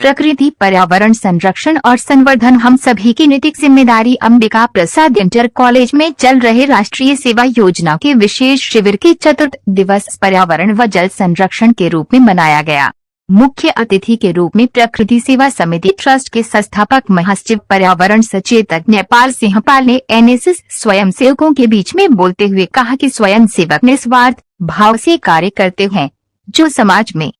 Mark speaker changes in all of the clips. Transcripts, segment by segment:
Speaker 1: प्रकृति पर्यावरण संरक्षण और संवर्धन हम सभी की नैतिक जिम्मेदारी। अंबिका प्रसाद इंटर कॉलेज में चल रहे राष्ट्रीय सेवा योजना के विशेष शिविर के चतुर्थ दिवस पर्यावरण व जल संरक्षण के रूप में मनाया गया। मुख्य अतिथि के रूप में प्रकृति सेवा समिति ट्रस्ट के संस्थापक महासचिव पर्यावरण सचेतक नेपाल सिंह पाल ने एनएसएस स्वयंसेवकों के बीच में बोलते हुए कहा कि स्वयंसेवक निस्वार्थ भाव से कार्य करते हैं, जो समाज में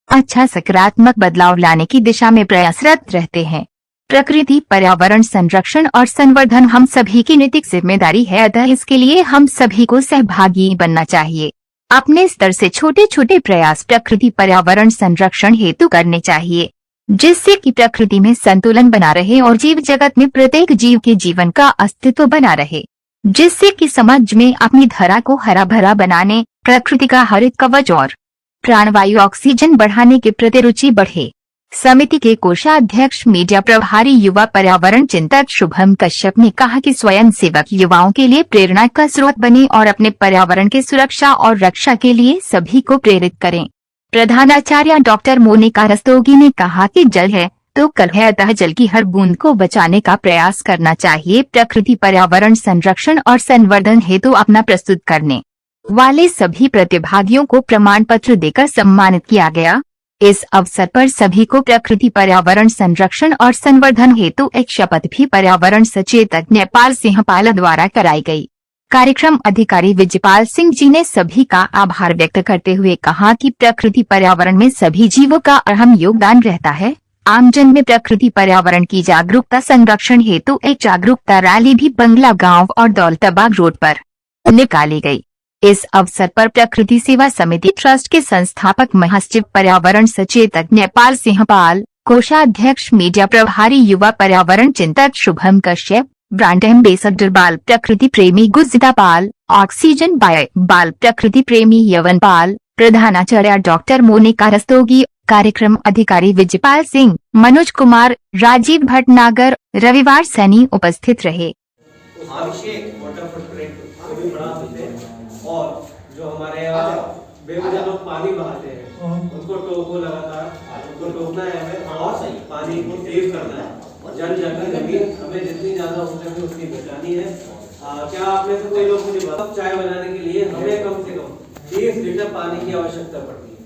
Speaker 1: अच्छा सकारात्मक बदलाव लाने की दिशा में प्रयासरत रहते हैं। प्रकृति पर्यावरण संरक्षण और संवर्धन हम सभी की नैतिक जिम्मेदारी है, अतः इसके लिए हम सभी को सहभागी बनना चाहिए। अपने स्तर से छोटे छोटे प्रयास प्रकृति पर्यावरण संरक्षण हेतु करने चाहिए, जिससे कि प्रकृति में संतुलन बना रहे और जीव जगत में प्रत्येक जीव के जीवन का अस्तित्व बना रहे, जिससे कि समाज में अपनी धरा को हरा भरा बनाने, प्रकृति का हरित कवच और प्राणवायु ऑक्सीजन बढ़ाने के प्रति रुचि बढ़े। समिति के कोषाध्यक्ष मीडिया प्रभारी युवा पर्यावरण चिंतक शुभम कश्यप ने कहा कि स्वयंसेवक युवाओं के लिए प्रेरणा का स्रोत बने और अपने पर्यावरण की सुरक्षा और रक्षा के लिए सभी को प्रेरित करें। प्रधानाचार्य डॉक्टर मोनिका रस्तोगी ने कहा कि जल है तो कल है, अतः जल की हर बूंद को बचाने का प्रयास करना चाहिए। प्रकृति पर्यावरण संरक्षण और संवर्धन हेतु अपना प्रस्तुत करने वाले सभी प्रतिभागियों को प्रमाण पत्र देकर सम्मानित किया गया। इस अवसर पर सभी को प्रकृति पर्यावरण संरक्षण और संवर्धन हेतु एक शपथ भी पर्यावरण सचेतक नेपाल सिंह पाल द्वारा कराई गई। कार्यक्रम अधिकारी विजयपाल सिंह जी ने सभी का आभार व्यक्त करते हुए कहा कि प्रकृति पर्यावरण में सभी जीवों का अहम योगदान रहता है। आमजन में प्रकृति पर्यावरण की जागरूकता संरक्षण हेतु एक जागरूकता रैली भी बंगला गाँव और दौलताबाग रोड पर निकाली गयी। इस अवसर पर प्रकृति सेवा समिति ट्रस्ट के संस्थापक महासचिव पर्यावरण सचेतक नेपाल सिंह पाल, कोषाध्यक्ष मीडिया प्रभारी युवा पर्यावरण चिंतक शुभम कश्यप, ब्रांड एम्बेसडर बाल प्रकृति प्रेमी गुजिता पाल, ऑक्सीजन बाल प्रकृति प्रेमी यवन पाल, प्रधानाचार्य डॉक्टर मोनिका रस्तोगी, कार्यक्रम अधिकारी विजयपाल सिंह, मनोज कुमार, राजीव भटनागर, रविवार सैनी उपस्थित रहे।
Speaker 2: और जो हमारे यहाँ बेवजह लोग पानी बहाते हैं उनको टोको लगातार, उनको टोकना है हमें और पानी को सेव करना है। जल जगह जमीन हमें जितनी ज्यादा हो सके उतनी बचानी है। क्या आप में से कोई लोग मुझे बता, चाय बनाने के लिए हमें कम से कम 30 लीटर पानी की आवश्यकता पड़ती है।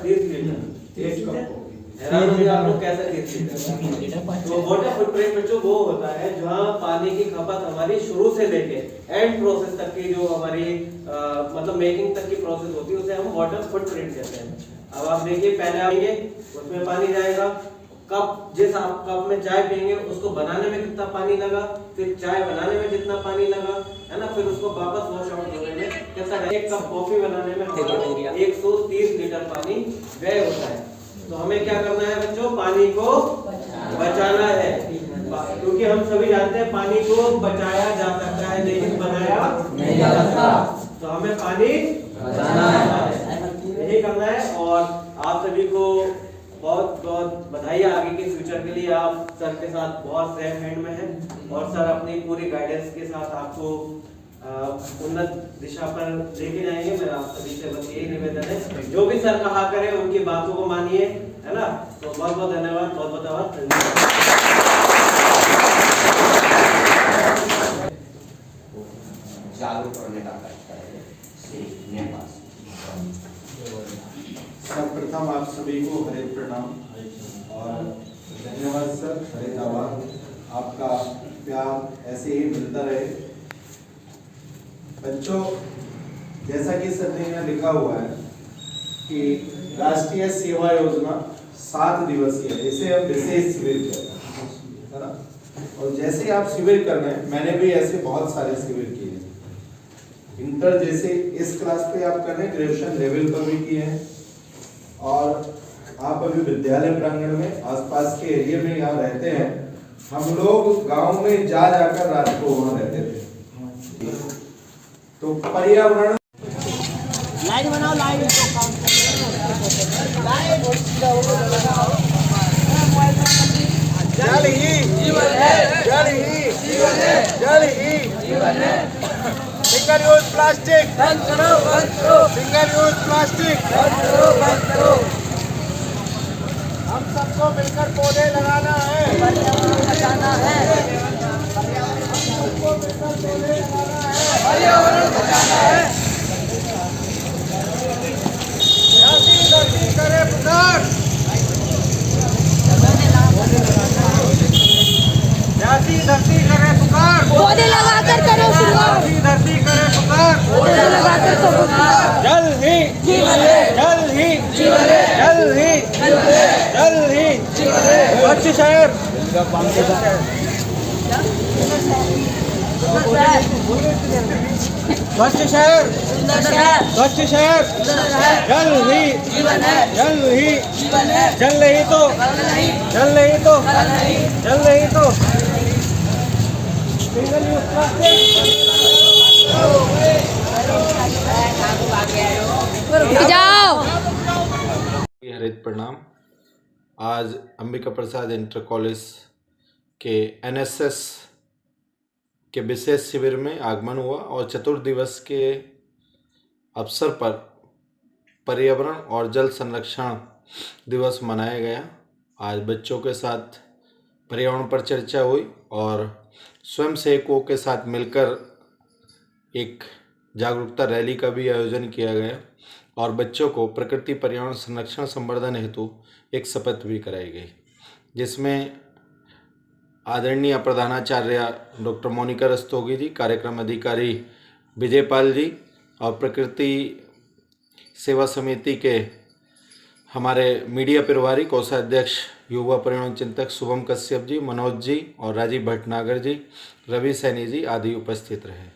Speaker 2: 30 लीटर एक कप। आप लोग कैसे तो वाटर फुटप्रिंट बच्चों वो होता है जहाँ पानी की खपत हमारी शुरू से लेके एंड प्रोसेस तक की जो हमारी मतलब मेकिंग तक की प्रोसेस होती है उसे हम वाटर फुटप्रिंट कहते हैं। अब आप देखिए, पहले आएंगे उसमें पानी जाएगा, कप जिस आप कप में चाय पियेंगे उसको बनाने में कितना पानी लगा, फिर चाय बनाने में जितना पानी लगा है ना, फिर उसको वापस वॉश आउट होने में कितना, एक कप कॉफी बनाने में 130 लीटर पानी व्यय होता है। तो हमें क्या करना है बच्चों, पानी को बचाना है, क्योंकि हम सभी जानते हैं पानी को बचाया जा सकता है लेकिन बनाया नहीं जा सकता। तो हमें पानी बचाना है, यही करना है। और आप सभी को बहुत बहुत बधाई आगे के फ्यूचर के लिए। आप सर के साथ बहुत सेफ हैंड में हैं और सर अपनी पूरी गाइडेंस के साथ आपको उन्नत दिशा पर लेके जाएंगे। मेरा आप सभी से बस यही निवेदन है, जो भी सर कहा करें उनकी बातों को मानिए, है ना। तो बहुत बहुत धन्यवाद, बहुत बहुत धन्यवाद।
Speaker 3: जागरूक करने का
Speaker 4: सर्वप्रथम आप सभी को हरे प्रणाम और धन्यवाद सर, हरे आभार। आपका प्यार ऐसे ही मिलता रहे। बच्चों, जैसा कि सर ने यहाँ लिखा हुआ है कि राष्ट्रीय सेवा योजना 7 दिवसीय, इसे हम विशेष शिविर कहते हैं ना। और जैसे आप शिविर कर रहे हैं, मैंने भी ऐसे बहुत सारे शिविर किए हैं। इंटर जैसे इस क्लास पे आप कर रहे हैं, ग्रेजुएशन लेवल पर भी किए हैं और आप अभी विद्यालय प्रांगण में आसपास के एरिया में यहाँ रहते हैं। हम लोग गांव में जा जाकर रात को वहाँ रहते थे। तो पर्यावरण
Speaker 5: लाइन बनाओ, लाइन
Speaker 4: जल ही जीवन है, जल ही जीवन है, जल ही जीवन है। सिंगल यूज प्लास्टिक बंद करो, बंद करो। सिंगल यूज प्लास्टिक बंद करो, बंद करो। सबको मिलकर पौधे लगाना है, पर्यावरण बचाना है, सबको मिलकर पौधे लगाना है, पर्यावरण बचाना है। जाति धरती करे पुकार, जाति धरती करे पुकार,
Speaker 6: पौधे लगाकर करो शुरुआत,
Speaker 4: जाति धरती करे पुकार,
Speaker 6: पौधे लगाकर करो शुरुआत।
Speaker 4: जल ही
Speaker 6: जीवन है,
Speaker 4: जल ही
Speaker 6: जीवन है,
Speaker 4: जल ही जल ही स्वच्छ शहर, स्वच्छ शहर,
Speaker 6: सुंदर शहर,
Speaker 4: स्वच्छ शहर, जल ही
Speaker 6: जीवन है,
Speaker 4: जल ही
Speaker 6: जीवन है,
Speaker 4: जल नहीं तो
Speaker 6: कल नहीं,
Speaker 4: जल नहीं तो
Speaker 6: कल नहीं,
Speaker 4: जल नहीं तो सिंगल यूज प्लास्टिक
Speaker 6: जाओ।
Speaker 7: हरित प्रणाम। आज अंबिका प्रसाद इंटर कॉलेज के एनएसएस के विशेष शिविर में आगमन हुआ और चतुर्दिवस के अवसर पर पर्यावरण और जल संरक्षण दिवस मनाया गया। आज बच्चों के साथ पर्यावरण पर चर्चा हुई और स्वयंसेवकों के साथ मिलकर एक जागरूकता रैली का भी आयोजन किया गया और बच्चों को प्रकृति पर्यावरण संरक्षण संवर्धन हेतु एक शपथ भी कराई गई, जिसमें आदरणीय प्रधानाचार्य डॉक्टर मोनिका रस्तोगी जी, कार्यक्रम अधिकारी विजयपाल जी और प्रकृति सेवा समिति के हमारे मीडिया प्रभारी कोषाध्यक्ष युवा पर्यावरण चिंतक शुभम कश्यप जी, मनोज जी और राजीव भटनागर जी, रवि सैनी जी आदि उपस्थित रहे।